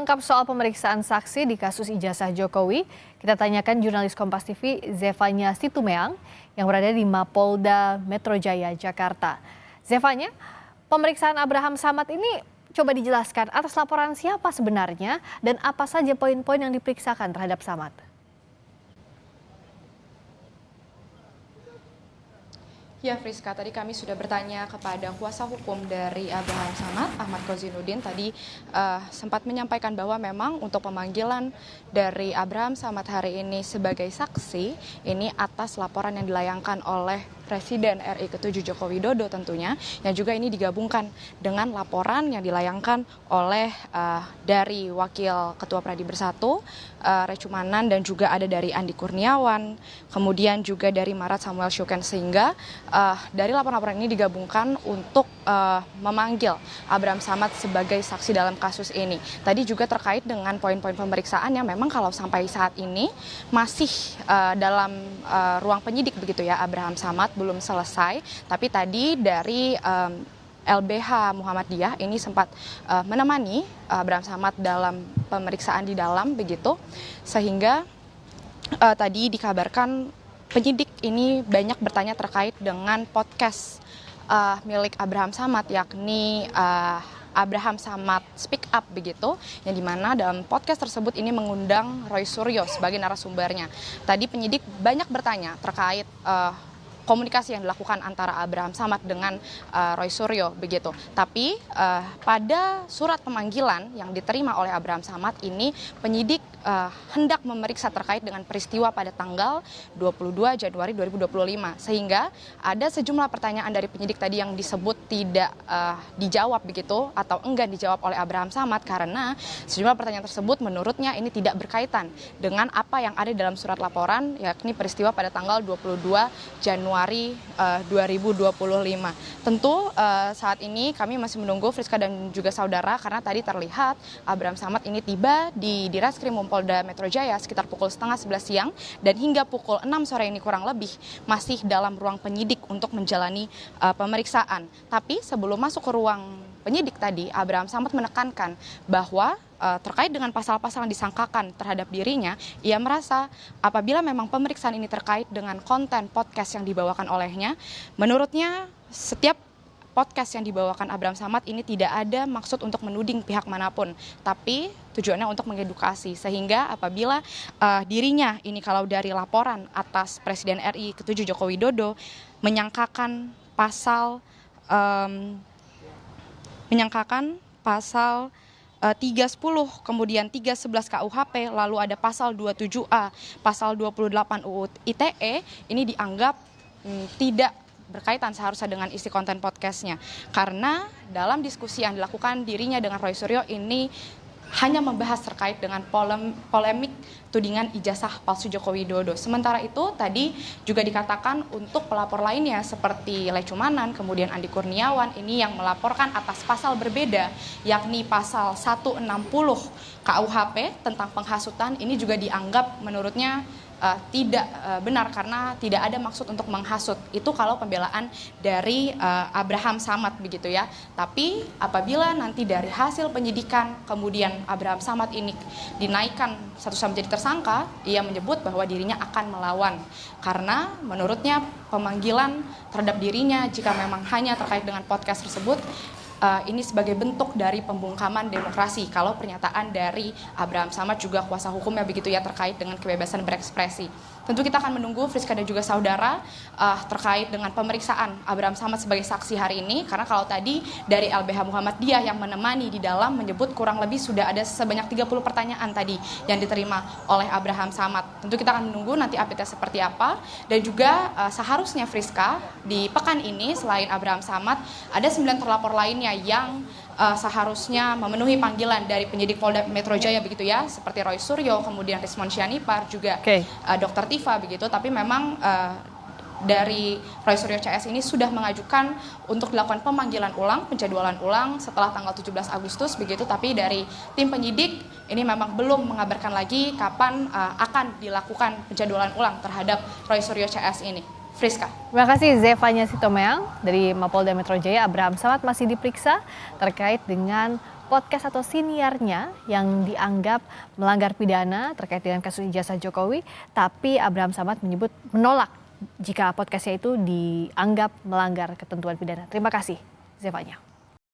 lengkap soal pemeriksaan saksi di kasus ijazah Jokowi, kita tanyakan jurnalis Kompas TV Zefanya Situmeang yang berada di Mapolda Metro Jaya, Jakarta. Zefanya, pemeriksaan Abraham Samad ini coba dijelaskan atas laporan siapa sebenarnya dan apa saja poin-poin yang diperiksakan terhadap Samad. Ya Friska, tadi kami sudah bertanya kepada kuasa hukum dari Abraham Samad, Ahmad Kozinudin, tadi sempat menyampaikan bahwa memang untuk pemanggilan dari Abraham Samad hari ini sebagai saksi, ini atas laporan yang dilayangkan oleh Presiden RI ke-7 Joko Widodo tentunya, yang juga ini digabungkan dengan laporan yang dilayangkan oleh dari Wakil Ketua Pradi Bersatu, Recumanan, dan juga ada dari Andi Kurniawan, kemudian juga dari Marat Samuel Syuken, sehingga dari laporan-laporan ini digabungkan untuk memanggil Abraham Samad sebagai saksi dalam kasus ini. Tadi juga terkait dengan poin-poin pemeriksaan yang memang kalau sampai saat ini masih dalam ruang penyidik begitu ya, Abraham Samad belum selesai, tapi tadi dari LBH Muhammadiyah ini sempat menemani Abraham Samad dalam pemeriksaan di dalam begitu, sehingga tadi dikabarkan penyidik ini banyak bertanya terkait dengan podcast milik Abraham Samad, yakni Abraham Samad Speak Up begitu, yang dimana dalam podcast tersebut ini mengundang Roy Suryo sebagai narasumbernya. Tadi penyidik banyak bertanya terkait komunikasi yang dilakukan antara Abraham Samad dengan Roy Suryo begitu. Tapi pada surat pemanggilan yang diterima oleh Abraham Samad ini penyidik hendak memeriksa terkait dengan peristiwa pada tanggal 22 Januari 2025. Sehingga ada sejumlah pertanyaan dari penyidik tadi yang disebut tidak dijawab begitu atau enggan dijawab oleh Abraham Samad karena sejumlah pertanyaan tersebut menurutnya ini tidak berkaitan dengan apa yang ada dalam surat laporan, yakni peristiwa pada tanggal 22 Januari 2025. Tentu saat ini kami masih menunggu Friska dan juga saudara karena tadi terlihat Abraham Samad ini tiba di Direskrim Polda Metro Jaya sekitar pukul 10:30 siang dan hingga pukul 6 sore ini kurang lebih masih dalam ruang penyidik untuk menjalani pemeriksaan. Tapi sebelum masuk ke ruang penyidik tadi, Abraham Samad menekankan bahwa terkait dengan pasal-pasal yang disangkakan terhadap dirinya, ia merasa apabila memang pemeriksaan ini terkait dengan konten podcast yang dibawakan olehnya, menurutnya setiap podcast yang dibawakan Abraham Samad ini tidak ada maksud untuk menuding pihak manapun, tapi tujuannya untuk mengedukasi. Sehingga apabila dirinya ini kalau dari laporan atas Presiden RI ke-7 Joko Widodo menyangkakan pasal 310, kemudian 311 KUHP, lalu ada pasal 27A, pasal 28 UU ITE, ini dianggap tidak berkaitan seharusnya dengan isi konten podcastnya. Karena dalam diskusi yang dilakukan dirinya dengan Roy Suryo ini hanya membahas terkait dengan polemik tudingan ijazah palsu Joko Widodo. Sementara itu tadi juga dikatakan untuk pelapor lainnya seperti Lecumanan, kemudian Andi Kurniawan ini yang melaporkan atas pasal berbeda, yakni pasal 160 KUHP tentang penghasutan, ini juga dianggap menurutnya tidak benar karena tidak ada maksud untuk menghasut. Itu kalau pembelaan dari Abraham Samad begitu ya. Tapi apabila nanti dari hasil penyidikan kemudian Abraham Samad ini dinaikkan statusnya menjadi tersangka, ia menyebut bahwa dirinya akan melawan karena menurutnya pemanggilan terhadap dirinya jika memang hanya terkait dengan podcast tersebut ini sebagai bentuk dari pembungkaman demokrasi kalau pernyataan dari Abraham Samad juga kuasa hukumnya begitu ya terkait dengan kebebasan berekspresi. Tentu kita akan menunggu Friska dan juga saudara terkait dengan pemeriksaan Abraham Samad sebagai saksi hari ini, karena kalau tadi dari LBH Muhammadiyah yang menemani di dalam menyebut kurang lebih sudah ada sebanyak 30 pertanyaan tadi yang diterima oleh Abraham Samad. Tentu kita akan menunggu nanti update-nya seperti apa, dan juga seharusnya Friska di pekan ini selain Abraham Samad ada 9 terlapor lainnya yang seharusnya memenuhi panggilan dari penyidik Polda Metro Jaya begitu ya, seperti Roy Suryo, kemudian Rismon Syanipar, juga Dr. Tifa begitu. Tapi memang dari Roy Suryo CS ini sudah mengajukan untuk dilakukan pemanggilan ulang, penjadwalan ulang setelah tanggal 17 Agustus begitu. Tapi dari tim penyidik ini memang belum mengabarkan lagi kapan akan dilakukan penjadwalan ulang terhadap Roy Suryo CS ini. Friska. Terima kasih Zefanya Situmeang dari Mapolda Metro Jaya. Abraham Samad masih diperiksa terkait dengan podcast atau siniarnya yang dianggap melanggar pidana terkait dengan kasus ijazah Jokowi, tapi Abraham Samad menyebut menolak jika podcastnya itu dianggap melanggar ketentuan pidana. Terima kasih, Zevanya.